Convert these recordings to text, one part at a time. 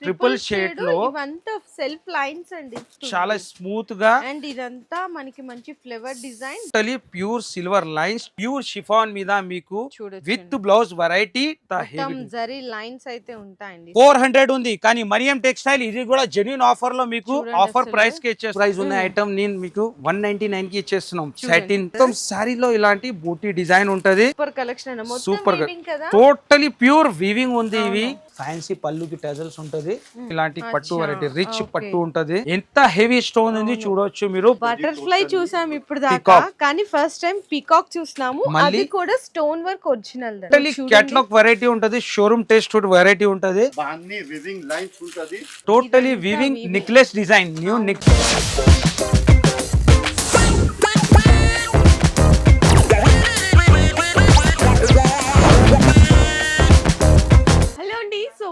Triple shade లో ఇవంతా self lines అండి చాలా స్మూత్ గా అండ్ ఇదంతా మనకి మంచి flavour design totally pure silver lines pure chiffon మీద మీకు చూడొచ్చు విత్ బ్లౌజ్ వెరైటీ మొత్తం జరీ లైన్స్ అయితే ఉంటాయండి 400 ఉంది కానీ మరియం టెక్స్టైల్ ఇది కూడా జెన్యూన్ ఆఫర్ లో మీకు చూడండి ఆఫర్ అసలు. ప్రైస్ కి ఇచ్చే ప్రైస్ ఉన్న ఐటమ్ నేను మీకు 199 కి ఇచ్చేస్తున్నాం సాటిన్ మొత్తం సారీలో ఇలాంటి బూటీ డిజైన్ ఉంటది సూపర్ కలెక్షన్ సూపర్ కదా టోటలీ ప్యూర్ వీవింగ్ ఉంది ఇవి ఫ్యాన్సీ పళ్ళుకి టజల్స్ ఉంటది ఇలాంటి పట్టు వెరైటీ రిచ్ పట్టు ఉంటది ఎంత హెవీ స్టోన్ ఉంది చూడొచ్చు మీరు బటర్ఫ్లై చూసాం ఇప్పుడు దాకా కానీ ఫస్ట్ టైం పీకాక్ చూస్తున్నాము అది కూడా stone work original totally catalogue variety ఉంటది షోరూమ్ టేస్ట్ వెరైటీ ఉంటది అన్ని వివింగ్ లైన్స్ ఉంటది totally weaving necklace design new necklace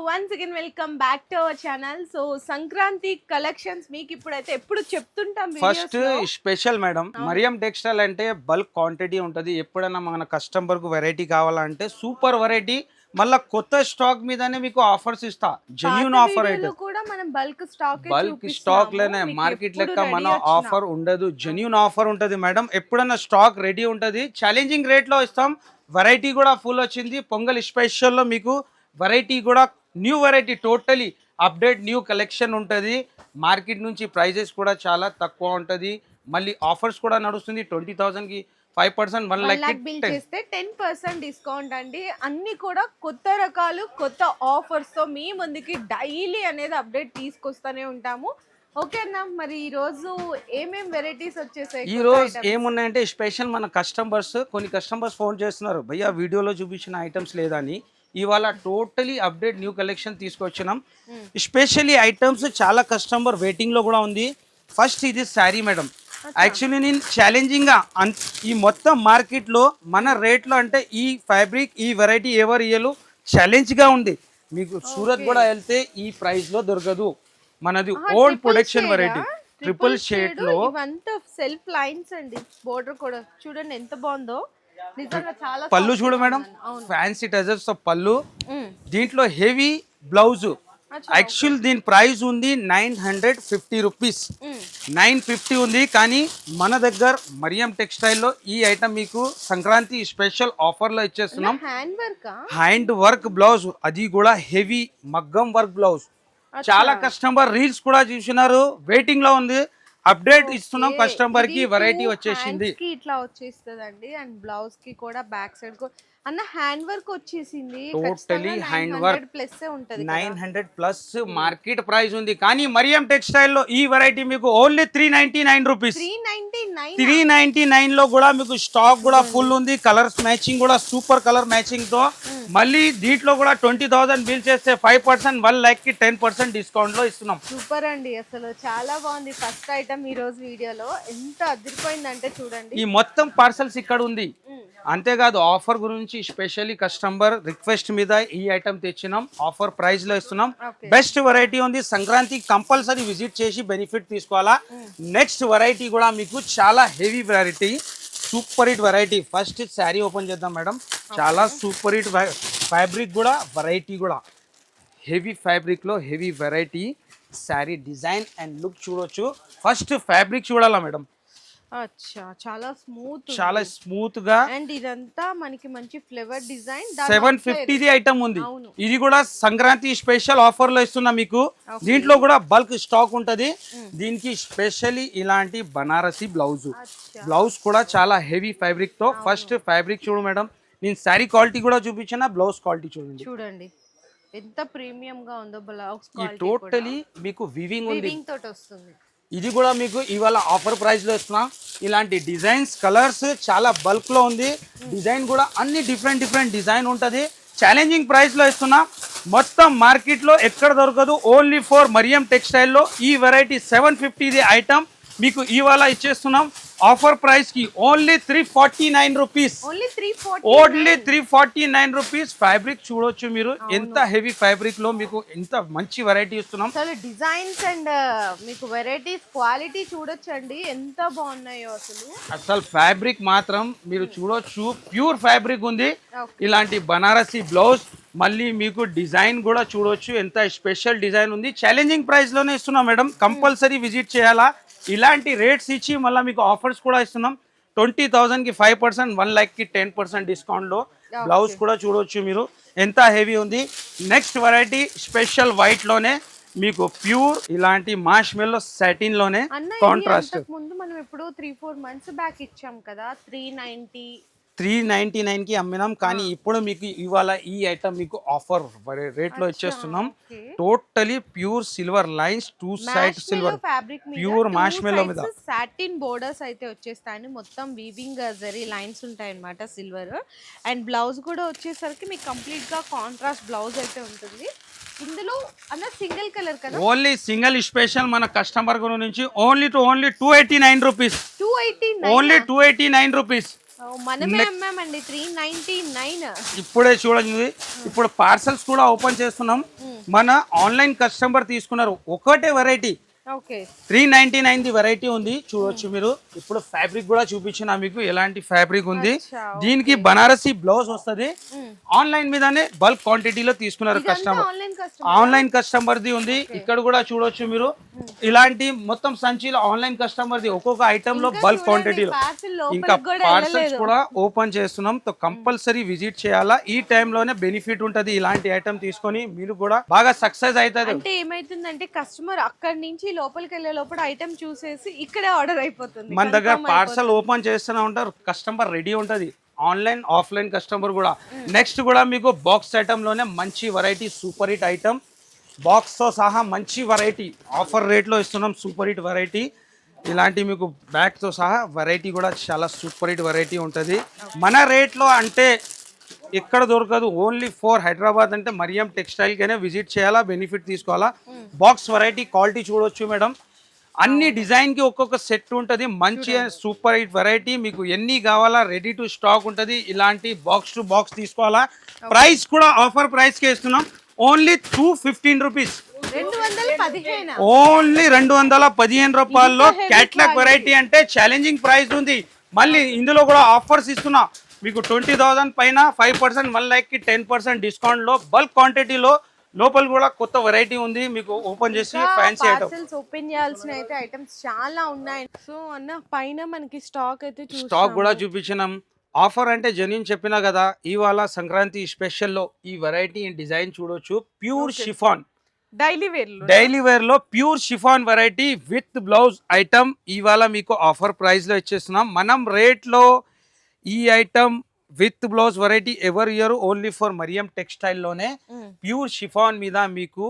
once again welcome back to our channel. So Sankranti collections మీకు ఇప్పుడైతే ఎప్పుడు చెప్తుంటాం first special madam Mariyam textile అంటే బల్క్ క్వాంటిటీ ఉంటది ఎప్పుడైనా మన కస్టమర్ కు వెరైటీ కావాలంటే సూపర్ వెరైటీ మళ్ళా కొత్త స్టాక్ మీదనే మీకు ఆఫర్స్ ఇస్తా జెన్యూన్ ఆఫర్ అయితే కూడా మనం బల్క్ స్టాక్ లోనే మార్కెట్ లెక్క మన ఆఫర్ ఉండదు జెన్యూన్ ఆఫర్ ఉంటది మేడం ఎప్పుడైనా స్టాక్ రెడీ ఉంటది ఛాలెంజింగ్ రేట్ లో ఇస్తాం వెరైటీ కూడా ఫుల్ వచ్చింది పొంగల్ స్పెషల్ లో మీకు వెరైటీ కూడా new variety totally update new collection ఉంటుంది మార్కెట్ నుంచి ప్రైజెస్ కూడా చాలా తక్కువ ఉంటుంది మళ్ళీ ఆఫర్స్ కూడా నడుస్తుంది 20,000కి 5% 1 lakh బిల్ చేస్తే 10% డిస్కౌంట్ అండి అన్ని కూడా కొత్త రకాలు కొత్త ఆఫర్స్ తో మీ ముందుకి డైలీ అనేది అప్డేట్ తీసుకొస్తూనే ఉంటాము. ఓకే అన్న మరి ఈ రోజు ఏమేం వెరైటీస్ వచ్చేసాయి ఈ రోజు ఏమున్నాయంటే స్పెషల్ మన కస్టమర్స్ కొన్ని కస్టమర్స్ ఫోన్ చేస్తున్నారు భయ్యా వీడియోలో చూపించిన ఐటమ్స్ లేదని ఇవాళ టోటలీ అప్డేట్ న్యూ కలెక్షన్ తీసుకొచ్చినాం స్పెషల్లీ ఐటమ్స్ చాలా కస్టమర్ వెయిటింగ్ లో కూడా ఉంది ఫస్ట్ ఇది శారీ మేడం యాక్చువల్లీ నేను ఛాలెంజింగ్ గా ఈ మొత్తం మార్కెట్ లో మన రేట్ లో అంటే ఈ ఫ్యాబ్రిక్ ఈ వెరైటీ ఎవరు ఇయ్యలు ఛాలెంజ్ గా ఉంది మీకు సూరత్ కూడా వెళ్తే ఈ ప్రైస్ లో దొరకదు మనది own production variety triple shade లో ఇవంతా సెల్ఫ్ లైన్స్ అండి బోర్డర్ కూడా చూడండి ఎంత బాగుందో పళ్ళు చూడు మేడం ఫ్యాన్సీ టజర్స్ తో పళ్ళు దీంట్లో హెవీ బ్లౌజ్ యాక్చువల్ దీని ప్రైస్ ఉంది 950 రూపీస్ 950 ఉంది కానీ మన దగ్గర మరియం టెక్స్టైల్ లో ఈ ఐటమ్ మీకు సంక్రాంతి స్పెషల్ ఆఫర్ లో ఇచ్చేస్తున్నాం హ్యాండ్ వర్క్ బ్లౌజ్ అది కూడా హెవీ మగ్గం వర్క్ బ్లౌజ్ చాలా కస్టమర్ రీల్స్ కూడా చూసినారు వెయిటింగ్ లో ఉంది అప్డేట్ ఇస్తున్నాం కస్టమర్ కి వెరైటీ వచ్చేసింది ఇట్లా వచ్చేస్తుందండి అండ్ బ్లౌజ్ కి కూడా బ్యాక్ సైడ్ అన్న హ్యాండ్ వర్క్ వచ్చేసింది టోటలీ హ్యాండ్ వర్క్ ప్లస్ ఉంటది 900 ప్లస్ మార్కెట్ ప్రైస్ ఉంది కానీ మరియం టెక్స్టైల్ లో ఈ వెరైటీ మీకు ఓన్లీ 399 రూపీస్ 399 లో కూడా మీకు స్టాక్ కూడా ఫుల్ ఉంది కలర్స్ మ్యాచింగ్ కూడా సూపర్ కలర్ మ్యాచింగ్ తో మళ్ళీ దీంట్లో కూడా 20,000 బిల్ చేస్తే 5% 1 lakh కి 10% డిస్కౌంట్ లో ఇస్తున్నాం సూపర్ అండి అసలు చాలా బాగుంది ఫస్ట్ ఐటమ్ ఈ రోజు వీడియోలో ఎంత అదిరిపోయిందంటే చూడండి ఈ మొత్తం పార్సల్స్ ఇక్కడ ఉంది అంతేకాదు ఆఫర్ గురించి స్పెషల్లీ కస్టమర్ రిక్వెస్ట్ మీద ఈ ఐటమ్ తెచ్చినాం ఆఫర్ ప్రైస్ లో ఇస్తున్నాం బెస్ట్ వెరైటీ ఉంది సంక్రాంతి కంపల్సరీ విజిట్ చేసి బెనిఫిట్ తీసుకోవాలా నెక్స్ట్ వెరైటీ కూడా మీకు చాలా heavy variety super hit variety first sari open చేద్దాం మేడం చాలా సూపర్ హిట్ ఫ్యాబ్రిక్ కూడా వెరైటీ కూడా హెవీ ఫ్యాబ్రిక్ లో heavy variety sari design and look చూడొచ్చు ఫస్ట్ ఫ్యాబ్రిక్ చూడాలా మేడం అచ్చా చాలా స్మూత్ గా అండ్ ఇదంతా మనకి మంచి ఫ్లేవర్ డిజైన్ 750 ది ఐటమ్ ఉంది ఇది కూడా సంక్రాంతి స్పెషల్ ఆఫర్ లో ఇస్తున్నా మీకు దీంట్లో కూడా బల్క్ స్టాక్ ఉంటది దీనికి స్పెషల్లీ ఇలాంటి బనారసి బ్లౌజ్ కూడా చాలా హెవీ ఫ్యాబ్రిక్ తో ఫస్ట్ ఫ్యాబ్రిక్ చూడు మేడం నేను శారీ క్వాలిటీ కూడా చూపించిన బ్లౌజ్ క్వాలిటీ చూడండి ఎంత ప్రీమియం గా ఉందో బ్లౌజ్ క్వాలిటీ టోటలీ మీకు వివింగ్ ఉంది తోటి వస్తుంది ఇది కూడా మీకు ఇవాళ ఆఫర్ ప్రైస్ లో ఇస్తున్నా ఇలాంటి డిజైన్స్ కలర్స్ చాలా బల్క్ లో ఉంది డిజైన్ కూడా అన్ని డిఫరెంట్ డిజైన్ ఉంటది ఛాలెంజింగ్ ప్రైస్ లో ఇస్తున్నా మొత్తం మార్కెట్ లో ఎక్కడ దొరకదు ఓన్లీ ఫర్ మరియం టెక్స్టైల్ లో ఈ వెరైటీ 750 ది ఐటమ్ మీకు ఇవాళ ఇచ్చేస్తున్నాం ఆఫర్ ప్రైస్ కి only 349 rupees. Only 340. Only 349 rupees. Fabric చూడొచ్చు మీరు ఎంత హెవీ ఫ్యాబ్రిక్ లో మీకు ఎంత మంచి వెరైటీ ఇస్తున్నాం. అసలు డిజైన్స్ అండ్ మీకు వెరైటీస్ క్వాలిటీ చూడొచ్చండి ఎంత బాగున్నాయో అసలు ఫ్యాబ్రిక్ మాత్రం మీరు చూడొచ్చు ప్యూర్ ఫ్యాబ్రిక్ ఉంది. ఇలాంటి బనారసి బ్లౌజ్ మళ్ళీ మీకు డిజైన్ కూడా చూడొచ్చు ఎంత స్పెషల్ డిజైన్ ఉంది. ఛాలెంజింగ్ ప్రైస్ లోనే ఇస్తున్నాం మేడం, కంపల్సరీ విజిట్ చేయాలా. ఇలాంటి రేట్స్ ఇచ్చి మళ్ళీ మీకు ఆఫర్స్ కూడా ఇస్తున్నాం. 20,000 కి 5%, 1 lakh కి 10% డిస్కౌంట్ లో బ్లౌజ్ కూడా చూడొచ్చు మీరు ఎంత హెవీ ఉంది. నెక్స్ట్ వెరైటీ స్పెషల్ వైట్ లోనే మీకు ప్యూర్ ఇలాంటి మాష్ మెల్లో సాటిన్ లోనే కాంట్రాస్ట్. ముందు మనం ఇప్పుడు 3-4 months బ్యాక్ ఇచ్చాం కదా 399 కి అమ్మినాం, కానీ ఇప్పుడు మీకు ఇవాళ ఈ ఐటమ్ మీకు ఆఫర్ రేట్ లో ఇచ్చేస్తున్నాం. Totally pure silver lines, 2 side silver pure marshmallow మీద సాటిన్ బోర్డర్స్ అయితే వచ్చేస్తాయి. మొత్తం వీవింగ్ జరీ లైన్స్ ఉంటాయి అన్నమాట సిల్వర్. అండ్ బ్లౌజ్ కూడా వచ్చేసరికి మీకు కంప్లీట్ గా కాంట్రాస్ట్ బ్లౌజ్ అయితే ఉంటుంది. ఇందులో అన్న సింగిల్ కలర్ కదా, ఓన్లీ సింగిల్ స్పెషల్ మన కస్టమర్ నుంచి ఓన్లీ 289 రూపీస్. 289 only 289 rupees. మనమే అమ్మామండి 399. ఇప్పుడే చూడండి, ఇప్పుడు పార్సల్స్ కూడా ఓపెన్ చేస్తున్నాం. మన ఆన్లైన్ కస్టమర్ తీసుకున్నారు ఒకటే వెరైటీ, ఓకే 399 ది వెరైటీ ఉంది చూడొచ్చు మీరు. ఇప్పుడు ఫ్యాబ్రిక్ కూడా చూపించిన మీకు ఎలాంటి ఫ్యాబ్రిక్ ఉంది. దీనికి బనారసి బ్లౌజ్ వస్తుంది. ఆన్లైన్ మీదనే బల్క్ క్వాంటిటీలో తీసుకున్నారు కస్టమర్, ఆన్లైన్ కస్టమర్ ది ఉంది. ఇక్కడ కూడా చూడొచ్చు మీరు ఇలాంటి మొత్తం సంచిలో ఆన్లైన్ కస్టమర్ ది ఒక్కొక్క ఐటమ్ లో బల్క్ క్వాంటిటీలో. ఇంకా పార్సల్స్ కూడా ఓపెన్ చేస్తున్నాం, తో కంపల్సరీ విజిట్ చేయాలా. ఈ టైంలోనే బెనిఫిట్ ఉంటది. ఇలాంటి ఐటమ్ తీసుకొని మీరు కూడా బాగా సక్సెస్ అవుతుంది. అంటే ఏమైతుందంటే కస్టమర్ అక్కడి నుంచి లోపలికి వెళ్ళే లోపల ఐటమ్ చూసేసి ఇక్కడే ఆర్డర్ అయిపోతుంది. మన దగ్గర పార్సల్ ఓపెన్ చేస్తూనే ఉంటారు, కస్టమర్ రెడీ ఉంటది. ఆన్లైన్ ఆఫ్లైన్ కస్టమర్ కూడా. నెక్స్ట్ కూడా మీకు బాక్స్ ఐటమ్ లోనే మంచి variety super hit item, box తో సహా మంచి వెరైటీ ఆఫర్ రేట్ లో ఇస్తున్నాం. సూపర్ హిట్ వెరైటీ ఇలాంటి మీకు బ్యాగ్ తో సహా వెరైటీ కూడా చాలా సూపర్ హిట్ వెరైటీ ఉంటుంది. మన రేట్ లో అంటే ఎక్కడ దొరకదు. ఓన్లీ ఫర్ హైదరాబాద్ అంటే మరియం టెక్స్టైల్ కనే విజిట్ చేయాలా, బెనిఫిట్ తీసుకోవాలా. బాక్స్ వెరైటీ క్వాలిటీ చూడొచ్చు మేడం. అన్ని డిజైన్ కి ఒక్కొక్క సెట్ ఉంటుంది. మంచి సూపర్ హిట్ వెరైటీ మీకు ఎన్ని కావాలా రెడీ టు స్టాక్ ఉంటుంది. ఇలాంటి బాక్స్ టు బాక్స్ తీసుకోవాలా. ప్రైస్ కూడా ఆఫర్ ప్రైస్ కి ఇస్తున్నాం. Only 215 rupees. ఓన్లీ 215 రూపాయల్లో క్యాట్లాగ్ వెరైటీ అంటే ఛాలెంజింగ్ ప్రైస్ ఉంది. మళ్ళీ ఇందులో కూడా ఆఫర్స్ ఇస్తున్నా మీకు 20,000 పైన 5%, 1 lakh కి 10% డిస్కౌంట్ లో బల్క్ క్వాంటిటీలో లోపల కూడా కొత్త వెరైటీ ఉంది. మీకు ఓపెన్ చేసి ఫ్యాన్సీ ఐటమ్స్ ఓపెన్ చేయాల్సిన అయితే ఐటమ్స్ చాలా ఉన్నాయి. సో అన్న పైన మనకి స్టాక్ అయితే స్టాక్ కూడా చూపించినాం. ఆఫర్ అంటే జెన్యూన్ చెప్పినా కదా, ఇవాళ సంక్రాంతి స్పెషల్లో ఈ వెరైటీ డిజైన్ చూడొచ్చు. ప్యూర్ షిఫాన్ డైలీ వేర్ లో pure chiffon variety with blouse item ఇవాళ మీకు ఆఫర్ ప్రైస్ లో ఇచ్చేస్తున్నాం. మనం రేట్ లో ఈ item with blouse variety ever year only for Mariam textile లోనే ప్యూర్ షిఫాన్ మీద మీకు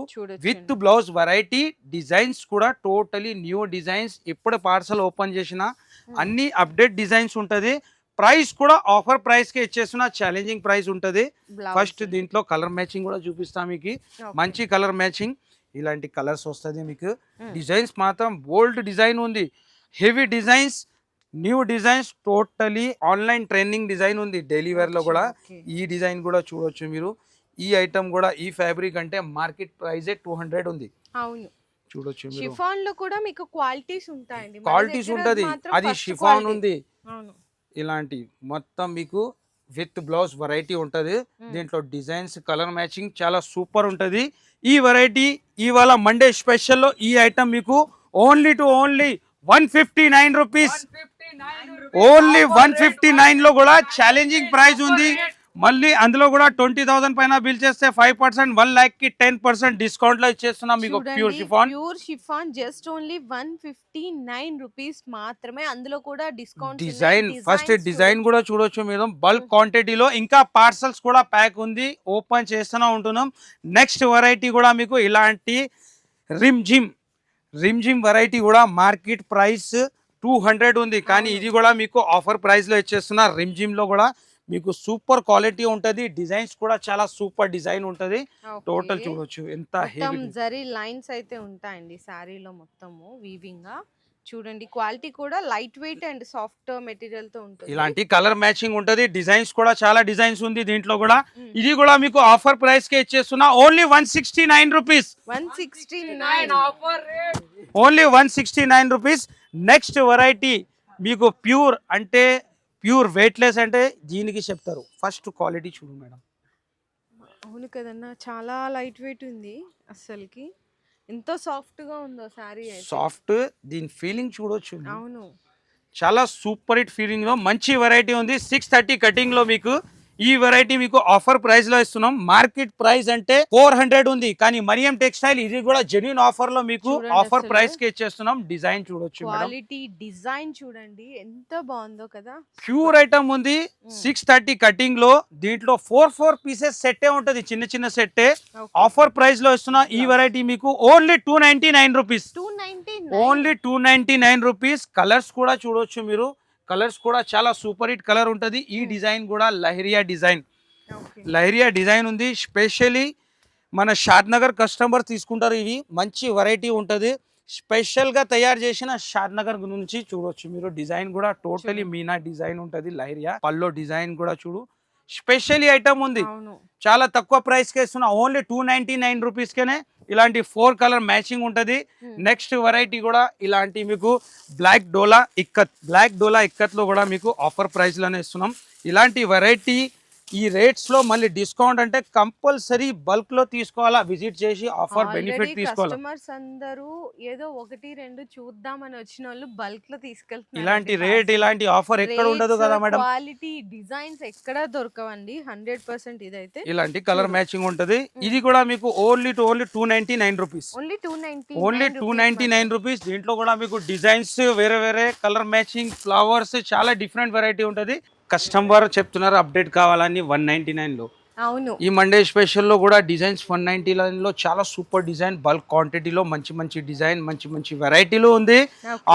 విత్ బ్లౌజ్ వెరైటీ. డిజైన్స్ కూడా టోటలీ న్యూ డిజైన్స్. ఇప్పుడు పార్సల్ ఓపెన్ చేసిన అన్ని అప్డేట్ డిజైన్స్ ఉంటది. ప్రైస్ కూడా ఆఫర్ ప్రైస్ కి ఇచ్చేస్తున్న ఛాలెంజింగ్ ప్రైస్ ఉంటది. ఫస్ట్ దీంట్లో కలర్ మ్యాచింగ్ కూడా చూపిస్తాం మీకు. మంచి కలర్ మ్యాచింగ్ ఇలాంటి కలర్స్ వస్తుంది మీకు. డిజైన్స్ మాత్రం బోల్డ్ డిజైన్ ఉంది, heavy designs, new designs, totally online trending design ఉంది. డైలీ వేర్ లో కూడా ఈ డిజైన్ కూడా చూడొచ్చు మీరు. ఈ ఐటమ్ కూడా ఈ ఫ్యాబ్రిక్ అంటే మార్కెట్ ప్రైస్ 200 ఉంది. అవును చూడొచ్చు మీరు. షిఫాన్ లో కూడా మీకు క్వాలిటీస్ ఉంటాయండి, క్వాలిటీస్ ఉంటది. అది షిఫాన్ ఉంది. ఇలాంటి మొత్తం మీకు విత్ బ్లౌజ్ వెరైటీ ఉంటది. దీంట్లో డిజైన్స్ కలర్ మ్యాచింగ్ చాలా సూపర్ ఉంటది. ఈ వెరైటీ ఇవాళ మండే స్పెషల్లో ఈ ఐటమ్ మీకు ఓన్లీ 159 రూపీస్. ఓన్లీ 159 లో కూడా ఛాలెంజింగ్ ప్రైస్ ఉంది. మళ్ళీ అందులో కూడా 20,000 పైన బిల్ చేస్తే 5%, 1 lakh కి 10% డిస్కౌంట్ లో ఇచ్చేస్తున్నాం మీకు. Pure chiffon just only 159 rupees మాత్రమే. అందులో కూడా డిస్కౌంట్ డిజైన్ ఫస్ట్ డిజైన్ కూడా చూడొచ్చు మీరు బల్క్ క్వాంటిటీలో. ఇంకా పార్సల్స్ కూడా ప్యాక్ ఉంది, ఓపెన్ చేస్తూనే ఉంటున్నాం. నెక్స్ట్ వెరైటీ కూడా మీకు ఇలాంటి రిమ్ జిమ్ వెరైటీ కూడా మార్కెట్ ప్రైస్ 200 ఉంది, కానీ ఇది కూడా మీకు ఆఫర్ ప్రైస్ లో ఇచ్చేస్తున్నా. రిమ్ జిమ్ లో కూడా మీకు సూపర్ క్వాలిటీ ఉంటది. డిజైన్స్ కూడా చాలా సూపర్ డిజైన్ ఉంటది. టోటల్ చూడొచ్చు ఎంత హెవీ జరీ లైన్స్ అయితే ఉంటాయండి సారీలో మొత్తము వీవింగ్ గా. చూడండి క్వాలిటీ కూడా light weight and soft material తో ఉంటుంది. ఇలాంటి కలర్ మ్యాచింగ్ ఉంటది. డిజైన్స్ కూడా చాలా డిజైన్స్ ఉంది దీంట్లో కూడా. ఇది కూడా మీకు ఆఫర్ ప్రైస్ కే ఇచ్చేస్తున్నా only 169 rupees. 169 only 169 rupees. Next variety మీకు ప్యూర్ అంటే ప్యూర్ వెయిట్లెస్ అంటే దీనికి చెప్తారు. ఫస్ట్ క్వాలిటీ చూడు మేడం. అవును కదన్నా, చాలా లైట్ వెయిట్ ఉంది. అస్సలకి ఎంతో సాఫ్ట్ గా ఉందో సారీ అయితే. సాఫ్ట్ దీని ఫీలింగ్ చూడొచ్చు. అవును, చాలా సూపర్ హిట్ ఫీలింగ్ లో మంచి వెరైటీ ఉంది. 630 కటింగ్ లో మీకు ఈ వెరైటీ మీకు ఆఫర్ ప్రైస్ లో ఇస్తున్నాం. మార్కెట్ ప్రైస్ అంటే 400 ఉంది, కానీ మరియం టెక్స్టైల్ ఇది కూడా జెన్యూన్ ఆఫర్ లో మీకు చూడండి ఆఫర్ అసలు. ప్రైస్ కి ఇచ్చేస్తున్నాం. డిజైన్ చూడొచ్చు మేడం. క్వాలిటీ డిజైన్ చూడండి ఎంత బాగుందో కదా. ప్యూర్ ఐటమ్ ఉంది. 630 కటింగ్ లో దీంట్లో 4 పీసెస్ సెట్టే ఉంటది, చిన్న చిన్న సెట్టే. ఆఫర్ ప్రైస్ లో ఇస్తున్నా ఈ వెరైటీ మీకు only 299 rupees. 299 only 299 rupees. Colours కూడా చూడొచ్చు మీరు. కలర్స్ కూడా చాలా సూపర్ హిట్ కలర్ ఉంటది. ఈ డిజైన్ కూడా లహరియా డిజైన్. లహరియా డిజైన్ ఉంది. స్పెషల్లీ మన షాద్ నగర్ కస్టమర్ తీసుకుంటారు. ఇవి మంచి వెరైటీ ఉంటది. స్పెషల్ గా తయారు చేసిన షాద్ నగర్ నుంచి చూడొచ్చు మీరు. డిజైన్ కూడా టోటలీ మీనా డిజైన్ ఉంటది. లహరియా పల్లో డిజైన్ కూడా చూడు. స్పెషల్లీ ఐటమ్ ఉంది. చాలా తక్కువ ప్రైస్ కే ఇస్తున్నా ఓన్లీ 299 రూపీస్ కేనే. ఇలాంటి 4 కలర్ మ్యాచింగ్ ఉంటది. నెక్స్ట్ వెరైటీ కూడా ఇలాంటి మీకు బ్లాక్ డోలా ఇక్కత్ లో కూడా మీకు ఆఫర్ ప్రైస్ లోనే ఇస్తున్నాం. ఇలాంటి వెరైటీ ఈ రేట్స్ లో మళ్ళీ డిస్కౌంట్ అంటే కంపల్సరీ బల్క్ లో తీసుకోవాలా, విజిట్ చేసి ఆఫర్ బెనిఫిట్ తీసుకోవాలా. కస్టమర్స్ అందరూ ఏదో 1-2 చూద్దామని వచ్చిన వాళ్ళు బల్క్ లో తీసుకెళ్తున్నారు. ఇలాంటి రేట్ ఇలాంటి ఆఫర్ ఎక్కడ ఉండదు కదా మేడం. క్వాలిటీ డిజైన్స్ ఎక్కడ దొరకవండి 100%. ఇదైతే ఇలాంటి కలర్ మ్యాచింగ్ ఉంటది. ఇది కూడా మీకు ఓన్లీ 299 రూపీస్. Only 299 rupees. దీంట్లో కూడా మీకు డిజైన్స్ వేరే వేరే కలర్ మ్యాచింగ్ ఫ్లవర్స్ చాలా డిఫరెంట్ వెరైటీ ఉంటది. కస్టమర్ చెప్తున్నారు అప్డేట్ కావాలని 199 లో. అవును, ఈ మండే స్పెషల్ లో కూడా డిజైన్స్ 199 లో చాలా సూపర్ డిజైన్ బల్క్ క్వాంటిటీలో మంచి డిజైన్ మంచి వెరైటీలో ఉంది.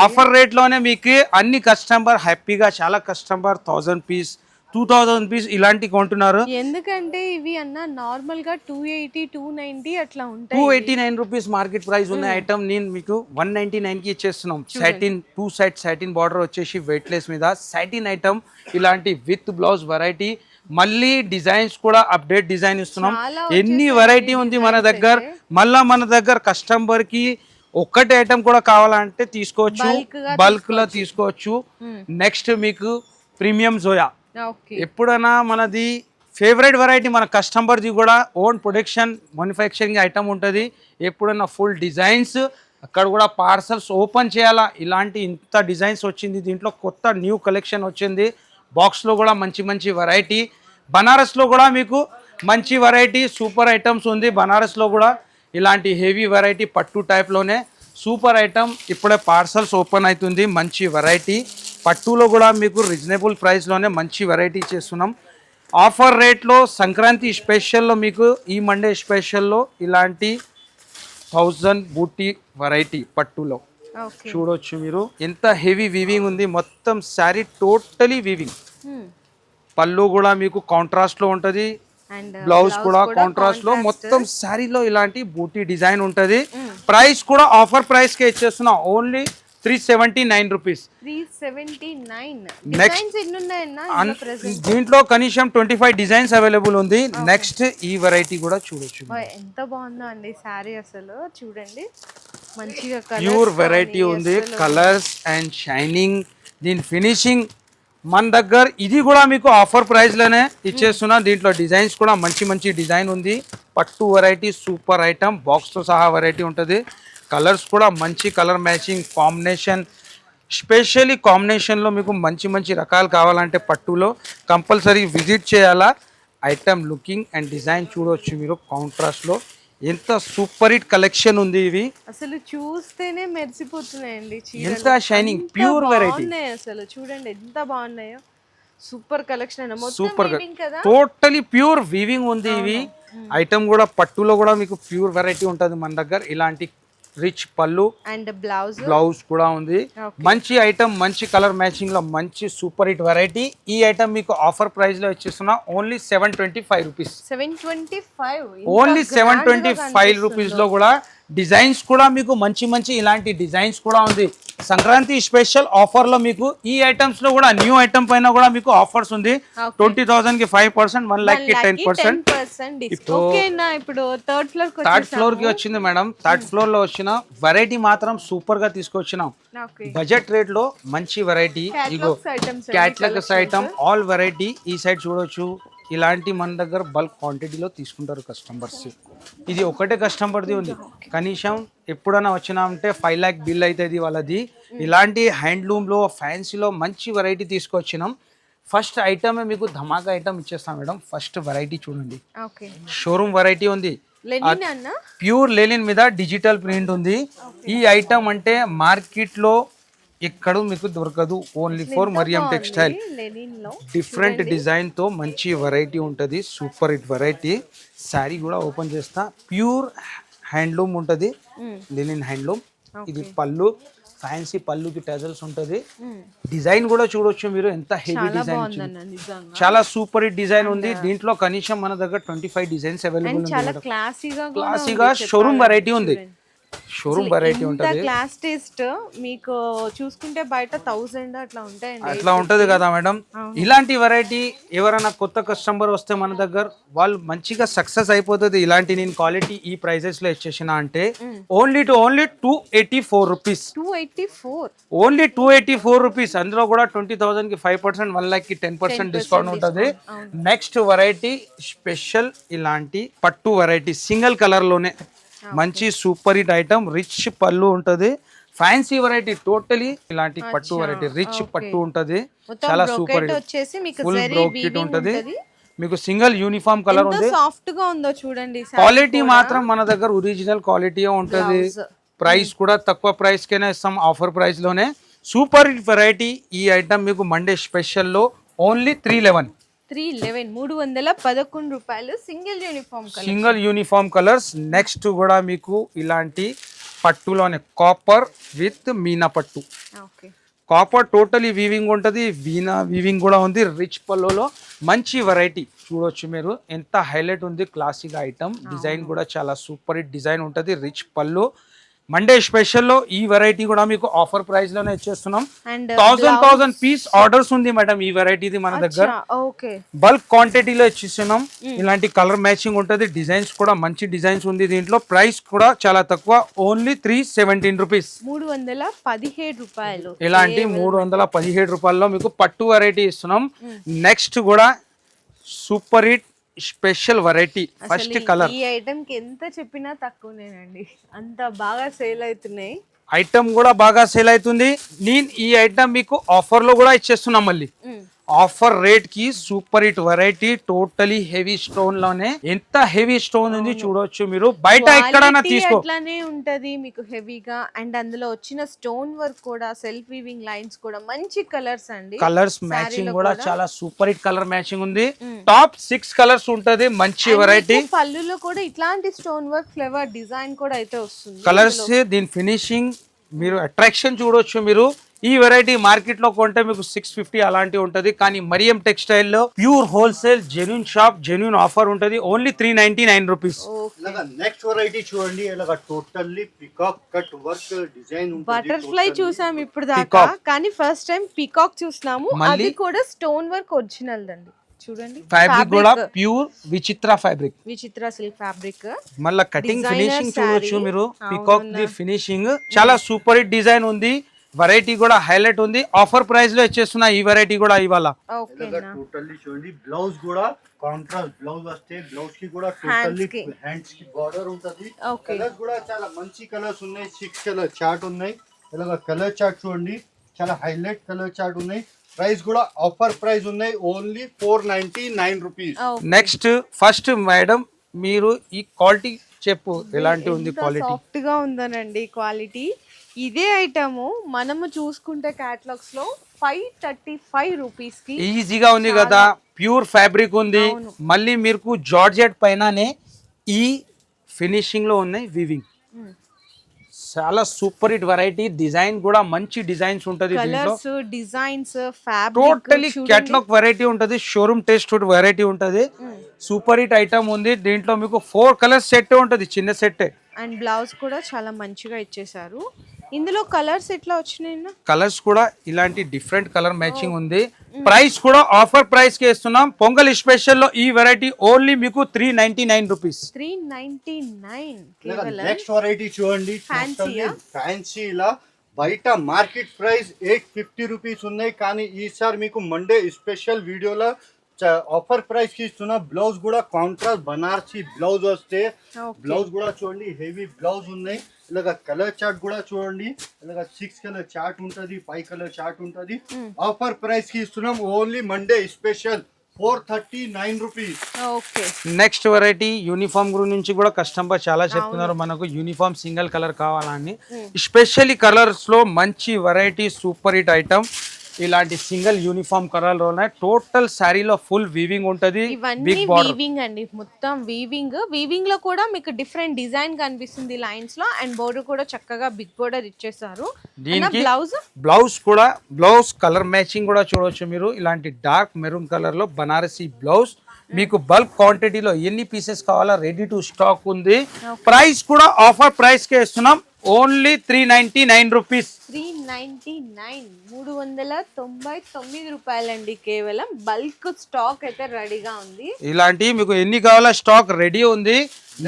ఆఫర్ రేట్ లోనే మీకు అన్ని కస్టమర్ హ్యాపీగా చాలా కస్టమర్ 1000 పీస్ 2000 పీస్ ఇలాంటి కొంటున్నారు. ఎందుకంటే ఇవి అన్న నార్మల్ గా 280 290 అట్లా ఉంటాయి. 289 రూపీస్ మార్కెట్ ప్రైస్ ఉన్న ఐటమ్ నేను మీకు 199 కి ఇచ్చేస్తున్నాం. సాటిన్ 2 సైడ్ సాటిన్ బార్డర్ వచ్చేసి వెయిట్లెస్ మీద సాటిన్ ఐటమ్ ఇలాంటి విత్ బ్లౌజ్ వెరైటీ. మళ్ళీ డిజైన్స్ కూడా అప్డేట్ డిజైన్ ఇస్తున్నాం. ఎన్ని వెరైటీ ఉంది మన దగ్గర. మళ్ళా మన దగ్గర కస్టమర్ కి ఒక్కటి ఐటమ్ కూడా కావాలంటే తీసుకోవచ్చు, బల్క్ లో తీసుకోవచ్చు. నెక్స్ట్ మీకు ప్రీమియం జోయా. ఎప్పుడైనా మనది ఫేవరెట్ వెరైటీ మన కస్టమర్ది కూడా ఓన్ ప్రొడక్షన్ మ్యానుఫ్యాక్చరింగ్ ఐటమ్ ఉంటుంది. ఎప్పుడైనా ఫుల్ డిజైన్స్ అక్కడ కూడా పార్సల్స్ ఓపెన్ చేయాలా. ఇలాంటి ఇంత డిజైన్స్ వచ్చింది. దీంట్లో కొత్త న్యూ కలెక్షన్ వచ్చింది. బాక్స్లో కూడా మంచి వెరైటీ. బనారస్లో కూడా మీకు మంచి వెరైటీ సూపర్ ఐటమ్స్ ఉంది. బనారస్లో కూడా ఇలాంటి హెవీ వెరైటీ పట్టు టైప్లోనే సూపర్ ఐటమ్ ఇప్పుడే పార్సల్స్ ఓపెన్ అవుతుంది. మంచి వెరైటీ పట్టులో కూడా మీకు రీజనబుల్ ప్రైస్లోనే మంచి వెరైటీ చేస్తున్నాం. ఆఫర్ రేట్లో సంక్రాంతి స్పెషల్లో మీకు ఈ మండే స్పెషల్లో ఇలాంటి 1000 బూటీ వెరైటీ పట్టులో చూడొచ్చు మీరు. ఎంత హెవీ వీవింగ్ ఉంది. మొత్తం శారీ టోటలీ వీవింగ్. పళ్ళు కూడా మీకు కాంట్రాస్ట్ లో ఉంటది. బ్లౌజ్ కూడా కాంట్రాస్ట్ లో. మొత్తం శారీలో ఇలాంటి బూటీ డిజైన్ ఉంటది. ప్రైస్ కూడా ఆఫర్ ప్రైస్ కే ఇచ్చేస్తున్నా ఓన్లీ 379 రూపీస్. 379. డిజైన్స్ ఎన్ని ఉన్నాయన్నా దీంట్లో కనీసం 25 డిజైన్స్ అవైలబుల్ ఉంది. నెక్స్ట్ ఈ వెరైటీ కూడా చూడొచ్చు. ఎంత బాగుందో అండి సారీ. అసలు చూడండి మంచిగా ప్యూర్ వెరైటీ ఉంది. కలర్స్ అండ్ షైనింగ్ దీని ఫినిషింగ్ మన దగ్గర ఇది కూడా మీకు ఆఫర్ ప్రైస్ లోనే ఇచ్చేస్తున్నా. దీంట్లో డిజైన్స్ కూడా మంచి డిజైన్ ఉంది. పట్టు వెరైటీ సూపర్ ఐటమ్ బాక్స్ తో సహా వెరైటీ ఉంటుంది. కలర్స్ కూడా మంచి కలర్ మ్యాచింగ్ కాంబినేషన్. స్పెషల్లీ కాంబినేషన్లో మీకు మంచి రకాలు కావాలంటే పట్టులో కంపల్సరీ విజిట్ చేయాలా. ఐటమ్ లుకింగ్ అండ్ డిజైన్ చూడవచ్చు మీరు. కాంట్రాస్ట్లో ఎంత సూపర్ హిట్ కలెక్షన్ ఉంది. ఇవి అసలు చూస్తేనే మెరిసిపోతున్నాయండి. ఎంత షైనింగ్ ప్యూర్ వెరైటీ. అసలు చూడండి ఎంత బాగున్నాయో. Super collection. Super totally pure weaving ఉంది. ఇవి ఐటమ్ కూడా పట్టులో కూడా మీకు ప్యూర్ వెరైటీ ఉంటుంది మన దగ్గర. ఇలాంటి రిచ్ పళ్ళు అండ్ బ్లౌజ్ కూడా ఉంది. మంచి ఐటమ్ మంచి కలర్ మ్యాచింగ్ లో మంచి సూపర్ హిట్ వెరైటీ. ఈ ఐటమ్ మీకు ఆఫర్ ప్రైస్ లో ఇచ్చేస్తున్నా ఓన్లీ 725 రూపీస్. 725 ఓన్లీ 725 రూపీస్ లో కూడా డిజైన్స్ కూడా మీకు మంచి ఇలాంటి డిజైన్స్ కూడా ఉంది. సంక్రాంతి స్పెషల్ ఆఫర్ లో మీకు ఈ ఐటమ్స్ లో కూడా న్యూ ఐటమ్ పైన కూడా మీకు ఆఫర్స్ ఉంది. 20,000 కి 5%, 1 lakh కి 10%. ఓకేనా? ఇప్పుడు థర్డ్ ఫ్లోర్ కి వచ్చింది మేడం. థర్డ్ ఫ్లోర్ లో వచ్చిన వెరైటీ మాత్రం సూపర్ గా తీసుకొచ్చినాం. బడ్జెట్ రేట్ లో మంచి వెరైటీ. ఇగో క్యాట్లాగ్స్ ఐటమ్ ఆల్ వెరైటీ. ఈ సైడ్ చూడొచ్చు. ఇలాంటి మన దగ్గర బల్క్ క్వాంటిటీలో తీసుకుంటారు కస్టమర్స్. ఇది ఒకటే కస్టమర్ది ఉంది. కనీసం ఎప్పుడైనా వచ్చినామంటే 5 lakh బిల్ అవుతుంది వాళ్ళది. ఇలాంటి హ్యాండ్లూమ్లో ఫ్యాన్సీలో మంచి వెరైటీ తీసుకొచ్చినాం. ఫస్ట్ ఐటమే మీకు ధమాకా ఐటమ్ ఇచ్చేస్తాం మేడం. ఫస్ట్ వెరైటీ చూడండి. షోరూమ్ వెరైటీ ఉంది. ప్యూర్ లెనిన్ మీద డిజిటల్ ప్రింట్ ఉంది. ఈ ఐటమ్ అంటే మార్కెట్లో ఎక్కడ మీకు దొరకదు. Only for Mariam textile. Different design తో మంచి వెరైటీ ఉంటుంది. Super hit variety. శారీ కూడా ఓపెన్ చేస్తా. ప్యూర్ హ్యాండ్లూమ్ ఉంటుంది. Linen handloom. ఇది పళ్ళు. ఫ్యాన్సీ పళ్ళుకి టజల్స్ ఉంటుంది. డిజైన్ కూడా చూడొచ్చు మీరు ఎంత హెవీ డిజైన్. చాలా సూపర్ హిట్ డిజైన్ ఉంది. దీంట్లో కనీసం మన దగ్గర 25 డిజైన్స్ అవైలబుల్ ఉంది. క్లాసీగా షోరూమ్ వెరైటీ ఉంది. షోరూమ్ వెరైటీ ఉంటుంది. క్లాస్ టేస్ట్ మీకు చూసుకుంటే బయట 1000 అట్లా ఉంటాయి. అట్లా ఉంటది కదా మేడం. ఇలాంటి వెరైటీ ఎవరైనా కొత్త కస్టమర్ వస్తే మన దగ్గర వాళ్ళు మంచిగా సక్సెస్ అయిపోతుంది. ఇలాంటి నేను క్వాలిటీ ఈ ప్రైజెస్ లో ఇచ్చేసిన అంటే ఓన్లీ 284 రూపీస్. Only 284 rupees. అందులో కూడా 20,000 కి 5%, 1 lakh కి 10% డిస్కౌంట్ ఉంటుంది. నెక్స్ట్ వెరైటీ స్పెషల్ ఇలాంటి పట్టు వెరైటీ సింగిల్ కలర్ లోనే మంచి సూపర్ హిట్ ఐటమ్. రిచ్ పళ్ళు ఉంటది. Fancy variety totally. ఇలాంటి పట్టు వెరైటీ రిచ్ పట్టు ఉంటది. చాలా సూపర్ హిట్. ఫుల్ బ్రోకెట్ ఉంటది. మీకు సింగిల్ యూనిఫామ్ కలర్ ఉంది. సాఫ్ట్ గా ఉందో చూడండి. క్వాలిటీ మాత్రం మన దగ్గర ఒరిజినల్ క్వాలిటీ ఉంటది. ప్రైస్ కూడా తక్కువ ప్రైస్ కేనే ఇస్తాం. ఆఫర్ ప్రైస్ లోనే సూపర్ హిట్ వెరైటీ. ఈ ఐటమ్ మీకు మండే స్పెషల్ లో ఓన్లీ 311 రూపాయలు. Single uniform colours. నెక్స్ట్ కూడా మీకు ఇలాంటి పట్టులోనే కాపర్ విత్ మీనా పట్టు. కాపర్ టోటలీ వీవింగ్ ఉంటుంది. వీనా వీవింగ్ కూడా ఉంది. రిచ్ పల్లులో మంచి వెరైటీ చూడొచ్చు మీరు. ఎంత హైలైట్ ఉంది. Classic item. డిజైన్ కూడా చాలా సూపర్ హిట్ డిజైన్ ఉంటుంది. రిచ్ పళ్ళు. మండే స్పెషల్లో ఈ వెరైటీ కూడా మీకు ఆఫర్ ప్రైస్ లోనే ఇచ్చేస్తున్నాం. 1000 పీస్ ఆర్డర్స్ ఉంది మేడం ఈ వెరైటీది మన దగ్గర. బల్క్ క్వాంటిటీలో ఇచ్చిస్తున్నాం. ఇలాంటి కలర్ మ్యాచింగ్ ఉంటుంది. డిజైన్స్ కూడా మంచి డిజైన్స్ ఉంది దీంట్లో. ప్రైస్ కూడా చాలా తక్కువ. Only 317 rupees. 317 రూపాయలు. ఇలాంటి 317 రూపాయల్లో మీకు పట్టు వెరైటీ ఇస్తున్నాం. నెక్స్ట్ కూడా super hit special variety. First colour. ఈ ఐటమ్ కి ఎంత చెప్పినా తక్కువనేనండి. అంత బాగా సేల్ అవుతున్నాయి. ఐటమ్ కూడా బాగా సేల్ అవుతుంది. నేను ఈ ఐటమ్ మీకు ఆఫర్ లో కూడా ఇచ్చేస్తున్నా. మళ్ళీ ఆఫర్ రేట్ కి super hit variety. Totally heavy stone లోనే. ఎంత హెవీ స్టోన్ ఉంది చూడొచ్చు మీరు. బయట ఎక్కడైనా తీసుకో అట్లానే ఉంటది మీకు హెవీగా. అండ్ అందులో వచ్చిన స్టోన్ వర్క్ కూడా, సెల్ఫ్ వీవింగ్ లైన్స్ కూడా మంచి కలర్స్ అండి. కలర్స్ మ్యాచింగ్ కూడా చాలా సూపర్ హిట్ కలర్ మ్యాచింగ్ ఉంది. టాప్ 6 కలర్స్ ఉంటది. మంచి వెరైటీ. పళ్ళులో కూడా ఇట్లాంటి స్టోన్ వర్క్ ఫ్లేవర్ డిజైన్ కూడా అయితే వస్తుంది. కలర్స్ దీని ఫినిషింగ్ మీరు అట్రాక్షన్ చూడొచ్చు మీరు. ఈ వెరైటీ మార్కెట్ లో కొంటే మీకు 650 అలాంటివి ఉంటది. కానీ మరియం టెక్స్టైల్ లో pure wholesale genuine shop, genuine offer ఉంటది. Only 399 rupees. నెక్స్ట్ వెరైటీ చూడండి. ఇలాగా totally peacock cut work design ఉంటుంది. బటర్ఫ్లై చూసాం ఇప్పుడు దాకా, కానీ ఫస్ట్ టైం పికాక్ చూస్తున్నాము. అది కూడా స్టోన్ వర్క్ ఒరిజినల్ అండి. చూడండి ఫ్యాబ్రిక్ కూడా ప్యూర్ విచిత్ర ఫ్యాబ్రిక్. విచిత్ర సిల్క్ ఫ్యాబ్రిక్. మళ్ళీ కటింగ్ ఫినిషింగ్ చూడొచ్చు మీరు. పికాక్ ది ఫినిషింగ్ చాలా సూపర్ హిట్ డిజైన్ ఉంది. వెరైటీ కూడా హైలైట్ ఉంది. ఆఫర్ ప్రైస్ లో ఇచ్చేస్తున్నా ఈ వెరైటీ కూడా ఇవాళ. టోటల్లీ చూడండి. బ్లౌజ్ కూడా కాంట్రాస్ట్ బ్లౌజ్ వస్తే బ్లౌజ్ కి కూడా టోటల్లీ హ్యాండ్స్ కి బార్డర్ ఉంటది. కలర్స్ కూడా చాలా మంచి కలర్స్ ఉన్నాయి. 6 కలర్ చార్ట్ ఉన్నాయి. ఇలాగా కలర్ చార్ట్ చూడండి. చాలా హైలైట్ కలర్ చార్ట్ ఉన్నాయి. ప్రైస్ కూడా ఆఫర్ ప్రైస్ ఉన్నాయి. Only 499 rupees. Next first madam మీరు ఈ క్వాలిటీ చెప్పు ఎలాంటి ఉంది. క్వాలిటీ సాఫ్ట్ గా ఉందనండి. క్వాలిటీ ఇదే ఐటమ్ మనము చూసుకుంటే క్యాటలాగ్స్ లో 535 రూపీస్ కి ఈజీగా ఉంది కదా. ప్యూర్ ఫ్యాబ్రిక్ ఉంది. మళ్ళీ మీకు జార్జెట్ పైననే ఈ ఫినిషింగ్ లో ఉన్నాయి వీవింగ్. చాలా సూపర్ హిట్ వెరైటీ. డిజైన్ కూడా మంచి డిజైన్స్ ఉంటది. Colours, designs, fabric totally catalogue variety ఉంటది. షోరూమ్ టేస్ట్ వెరైటీ ఉంటది. సూపర్ హిట్ ఐటమ్ ఉంది. దీంట్లో మీకు 4 కలర్స్ సెట్ ఉంటది. చిన్న సెట్. అండ్ బ్లౌజ్ కూడా చాలా మంచిగా ఇచ్చేసారు. ఇందులో కలర్స్ ఎట్లా వచ్చినాయి? కలర్స్ కూడా ఇలాంటి డిఫరెంట్ కలర్ మ్యాచింగ్ ఉంది. ప్రైస్ కూడా ఆఫర్ ప్రైస్ కి ఇస్తున్నాం. పొంగల్ స్పెషల్ లో ఈ వెరైటీ ఓన్లీ మీకు 399 రూపీస్. 399 కేవలం. నెక్స్ట్ వెరైటీ చూడండి, ఫ్యాన్సీ ఇలా బయట మార్కెట్ ప్రైస్ 850 రూపీస్ ఉన్నాయి, కానీ ఈసారి మీకు మండే స్పెషల్ వీడియోలో ఆఫర్ ప్రైస్ కి ఇస్తున్నా. బ్లౌజ్ కూడా కాంట్రాస్ట్ బనారసి బ్లౌజ్ వస్తే, బ్లౌజ్ కూడా చూడండి హెవీ బ్లౌజ్ ఉన్నాయి. ఇలాగ కలర్ చార్ట్ కూడా చూడండి, ఇలాగ 6 కలర్ చార్ట్ ఉంటుంది, 5 కలర్ చార్ట్ ఉంటుంది. ఆఫర్ ప్రైస్ కి ఇస్తున్నాం only Monday special 439 rupees. Okay. Next variety uniform గురించి కూడా కస్టమర్ చాలా చెప్తున్నారు, మనకు యూనిఫామ్ సింగిల్ కలర్ కావాలని. స్పెషల్లీ కలర్స్ లో మంచి వెరైటీ సూపర్ హిట్ ఐటమ్. ఇలాంటి సింగిల్ యూనిఫామ్ కలర్ ఉన్నాయి. టోటల్ శారీలో ఫుల్ వీవింగ్ ఉంటది. ఇవన్నీ వీవింగ్ అండి, మొత్తం వీవింగ్ లో కూడా మీకు డిఫరెంట్ డిజైన్ కనిపిస్తుంది లైన్స్ లో, అండ్ బోర్డర్ కూడా చక్కగా బిగ్ బోర్డర్ ఇచ్చేసారు. దీనికి బ్లౌజ్ కలర్ మ్యాచింగ్ కూడా చూడవచ్చు మీరు. ఇలాంటి డార్క్ మెరూన్ కలర్ లో బనారసి బ్లౌజ్. మీకు బల్క్ క్వాంటిటీలో ఎన్ని పీసెస్ కావాలో రెడీ టు స్టాక్ ఉంది. ప్రైస్ కూడా ఆఫర్ ప్రైస్ కే ఇస్తున్నాం ఓన్లీ 399 రూపీస్. 399 రూపాయలండి కేవలం. బల్క్ స్టాక్ అయితే రెడీగా ఉంది. ఇలాంటి మీకు ఎన్ని కావాలో స్టాక్ రెడీ ఉంది.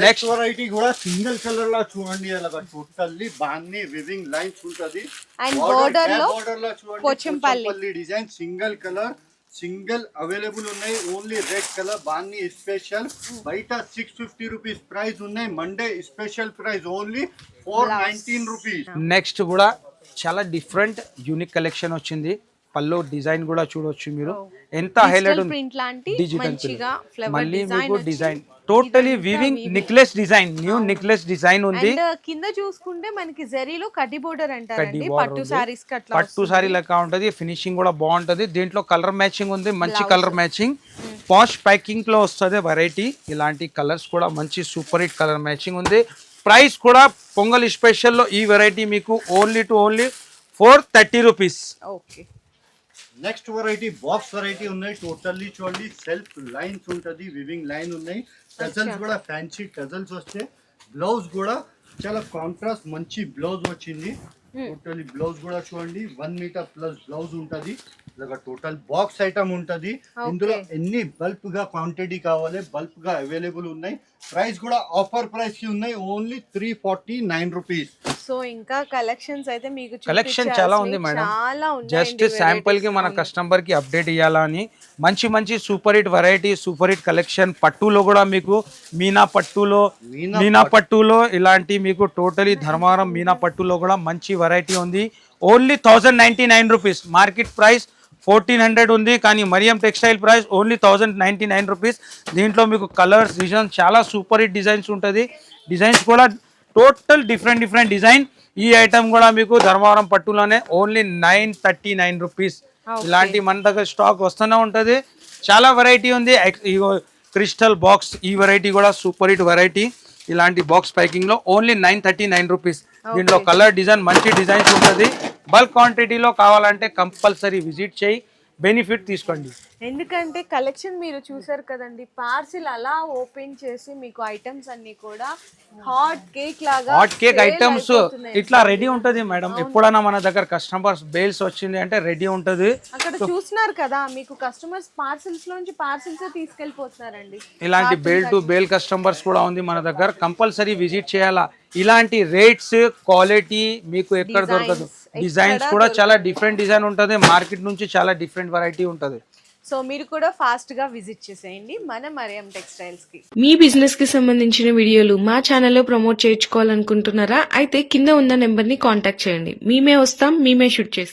నెక్స్ట్ వెరైటీ కూడా సింగిల్ కలర్ లా చూడండి, అలాగా టోటల్లీ బాన్ని వివింగ్ లైన్స్ ఉంటది. అండ్ బోర్డర్ లో చూడండి Pochampally design, single colour, single available ఉన్నాయి. ఓన్లీ రెడ్ కలర్ బాన్ని స్పెషల్. బయట 650 రూపీస్ ప్రైస్ ఉన్నాయి. Monday special price only 419 rupees. Next కూడా చాలా డిఫరెంట్ యూనిక్ కలెక్షన్ వచ్చింది. పల్లో డిజైన్ కూడా చూడొచ్చు మీరు, ఎంత హైలైట్ ఉంది. డిజిటల్ మళ్ళీ మీకు design totally weaving necklace design, new necklace design ఉంది. కింద చూసుకుంటే మనకి జరీలో కడ్డీ బోర్డర్ అంటారండి, పట్టు సారీస్ కి అట్లా పట్టు సారీ లెక్క ఉంటది. ఫినిషింగ్ కూడా బాగుంటది. దీంట్లో కలర్ మ్యాచింగ్ ఉంది, మంచి కలర్ మ్యాచింగ్. పాష్ ప్యాకింగ్ లో వస్తుంది వెరైటీ. ఇలాంటి కలర్స్ కూడా మంచి సూపర్ హిట్ కలర్ మ్యాచింగ్ ఉంది. ప్రైస్ కూడా పొంగల్ స్పెషల్ లో ఈ వెరైటీ మీకు only 430 rupees. Okay. Next variety box variety ఉన్నాయి. టోటల్లీ చూడండి సెల్ఫ్ లైన్స్ ఉంటది, వివింగ్ లైన్ ఉన్నాయి. టజల్స్ కూడా ఫ్యాన్సీ టజల్స్ వస్తే, బ్లౌజ్ కూడా చాలా కాంట్రాస్ట్ మంచి బ్లౌజ్ వచ్చింది. టోటలీ బ్లౌజ్ కూడా చూడండి 1 మీటర్ ప్లస్ బ్లౌజ్ ఉంటది. ఇలాగ టోటల్ బాక్స్ ఐటమ్ ఉంటది. ఇందులో ఎన్ని బల్క్ గా క్వాంటిటీ కావాలి బల్క్ గా అవైలబుల్ ఉన్నాయి. ప్రైస్ కూడా ఆఫర్ ప్రైస్ కి ఉన్నాయి ఓన్లీ 349 రూపీస్. సో ఇంకా కలెక్షన్స్ అయితే మీకు కలెక్షన్ చాలా ఉంది మేడం. జస్ట్ శాంపుల్ కి మన కస్టమర్ కి అప్డేట్ ఇవ్వాలని మంచి మంచి super hit variety, super hit collection. పట్టులో కూడా మీకు మీనా పట్టులో ఇలాంటి మీకు టోటలీ ధర్మవరం మీనా పట్టులో కూడా మంచి వెరైటీ ఉంది. Only 1099 rupees. మార్కెట్ ప్రైస్ 1400 ఉంది, కానీ Mariam textile price only 1099 rupees. దీంట్లో మీకు కలర్స్ డిజైన్ చాలా సూపర్ హిట్ డిజైన్స్ ఉంటుంది. డిజైన్స్ కూడా టోటల్ డిఫరెంట్ డిజైన్. ఈ ఐటమ్ కూడా మీకు ధర్మవరం పట్టులోనే ఓన్లీ 939 రూపీస్. ఇలాంటి మన దగ్గర స్టాక్ వస్తూనే ఉంటుంది. చాలా వెరైటీ ఉంది. క్రిస్టల్ బాక్స్ ఈ వెరైటీ కూడా సూపర్ హిట్ వెరైటీ. ఇలాంటి బాక్స్ ప్యాకింగ్ లో ఓన్లీ 939 రూపీస్. దీంట్లో కలర్ డిజైన్ మంచి డిజైన్స్ ఉంటుంది. బల్క్ క్వాంటిటీలో కావాలంటే కంపల్సరీ విజిట్ చేయి, బెనిఫిట్ తీసుకోండి. ఎందుకంటే కలెక్షన్ మీరు చూసారు కదండి, పార్సిల్ అలా ఓపెన్ చేసి మీకు ఐటమ్స్ అన్ని కూడా హాట్ కేక్ ఐటమ్స్ ఇట్లా రెడీ ఉంటది మేడం. ఎప్పుడైనా మన దగ్గర కస్టమర్స్ బేల్స్ వచ్చింది అంటే రెడీ ఉంటది. అక్కడ చూస్తున్నారు కదా మీకు కస్టమర్స్ పార్సిల్స్ లోంచి పార్సిల్స్ తీసుకెళ్లిపోతున్నారండి. ఇలాంటి బేల్ టు బేల్ కస్టమర్స్ కూడా ఉంది మన దగ్గర. కంపల్సరీ విజిట్ చేయాలా. ఇలాంటి రేట్స్ క్వాలిటీ మీకు ఎక్కడ దొరకదు. డిజైన్స్ కూడా చాలా డిఫరెంట్ డిజైన్ ఉంటుంది. మార్కెట్ నుంచి చాలా డిఫరెంట్ వెరైటీ ఉంటుంది. సో మీరు కూడా ఫాస్ట్ గా విజిట్ చేసేయండి మన మరియం టెక్స్టైల్స్ కి. మీ బిజినెస్ కి సంబంధించిన వీడియోలు మా ఛానల్లో ప్రమోట్ చేయించుకోవాలనుకుంటున్నారా? అయితే కింద ఉన్న నెంబర్ ని కాంటాక్ట్ చేయండి. మేమే వస్తాం, మేమే షూట్ చేస్తాం.